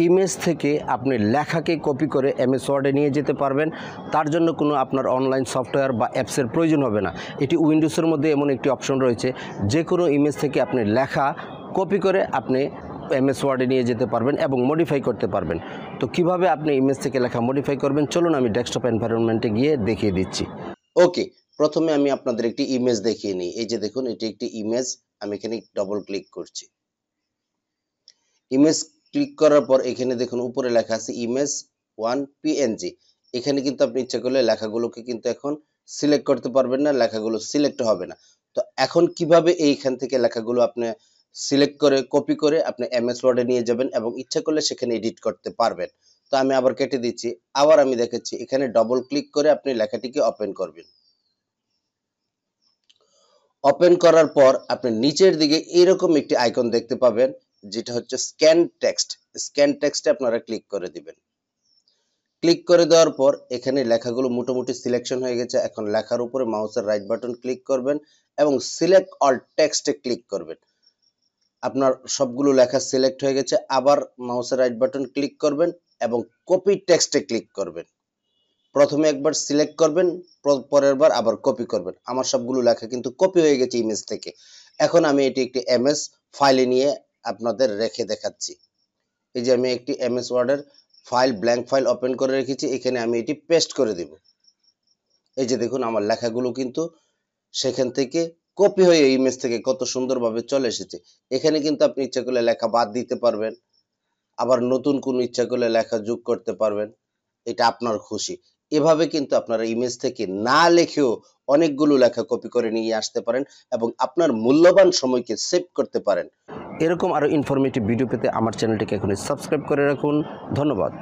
Image থেকে আপনি লেখাকে কপি করে এমএস ওয়ার্ডে নিয়ে যেতে পারবেন। তার জন্য কোনো আপনার অনলাইন সফটওয়্যার বা অ্যাপসের প্রয়োজন হবে না। এটি উইন্ডোজের মধ্যে এমন একটি অপশন রয়েছে, যে কোনো ইমেজ থেকে আপনি লেখা কপি করে আপনি এমএস ওয়ার্ডে নিয়ে যেতে পারবেন এবং মডিফাই করতে পারবেন। তো কিভাবে আপনি ইমেজ থেকে লেখা মডিফাই করবেন, চলুন আমি ডেস্কটপ এনভায়রনমেন্টে গিয়ে দেখিয়ে দিচ্ছি। ওকে, প্রথমে আমি আপনাদের একটি ইমেজ দেখিয়ে নিই। এই যে দেখুন, এটি একটি ইমেজ। আমি এখানে ডবল ক্লিক করছি। ইমেজ ক্লিক করার পর এখানে দেখুন উপরে লেখা আছে ইমেজ 1 পিএনজি। এখানে কিন্তু আপনি ইচ্ছা করলে লেখাগুলোকে কিন্তু এখন সিলেক্ট করতে পারবেন না, লেখাগুলো সিলেক্ট হবে না। তো এখন কিভাবে এইখান থেকে লেখাগুলো আপনি সিলেক্ট করে কপি করে আপনি এমএস ওয়ার্ডে নিয়ে যাবেন এবং ইচ্ছা করলে সেখানে এডিট করতে পারবেন। তো আমি আবার কেটে দিচ্ছি, আবার আমি দেখাচ্ছি। এখানে ডবল ক্লিক করে আপনি লেখাটিকে ওপেন করবেন। ওপেন করার পর আপনি নিচের দিকে এরকম একটি আইকন দেখতে পাবেন, যেটা হচ্ছে স্ক্যান টেক্সট। স্ক্যান টেক্সটে আপনারা ক্লিক করে দিবেন। ক্লিক করে দেওয়ার পর এখানে লেখাগুলো মোটামুটি সিলেকশন হয়ে গেছে। এখন লেখার উপরে মাউসের রাইট বাটন ক্লিক করবেন এবং সিলেক্ট অল টেক্সটে ক্লিক করবেন। আপনার সবগুলো লেখা সিলেক্ট হয়ে গেছে। আবার মাউসের রাইট বাটন ক্লিক করবেন এবং কপি টেক্সটে ক্লিক করবেন। প্রথমে একবার সিলেক্ট করবেন, পরের বার আবার কপি করবেন। আমার সবগুলো লেখা কিন্তু কপি হয়ে গেছে ইমেজ থেকে। এখন আমি এটি একটি এমএস ফাইলে নিয়ে আপনাদের রেখে দেখাচ্ছি। এই যে আমি একটি এমএস ওয়ার্ডের ফাইল, ব্ল্যাঙ্ক ফাইল ওপেন করে রেখেছি। এখানে আমি এটি পেস্ট করে দেব। এই যে দেখুন, আমার লেখাগুলো কিন্তু সেখান থেকে কপি হয়ে ইমেজ থেকে কত সুন্দরভাবে চলে এসেছে। এখানে কিন্তু আপনি ইচ্ছা করলে লেখা বাদ দিতে পারবেন, আবার নতুন কোনো ইচ্ছা করলে লেখা যোগ করতে পারবেন। এটা আপনার খুশি। এভাবে কিন্তু আপনারা ইমেজ থেকে না লিখেও অনেকগুলো লেখা কপি করে নিয়ে আসতে পারেন এবং আপনার মূল্যবান সময়কে সেভ করতে পারেন। এরকম আরও ইনফরমেটিভ ভিডিও পেতে আমার চ্যানেলটিকে এখনই সাবস্ক্রাইব করে রাখুন। ধন্যবাদ।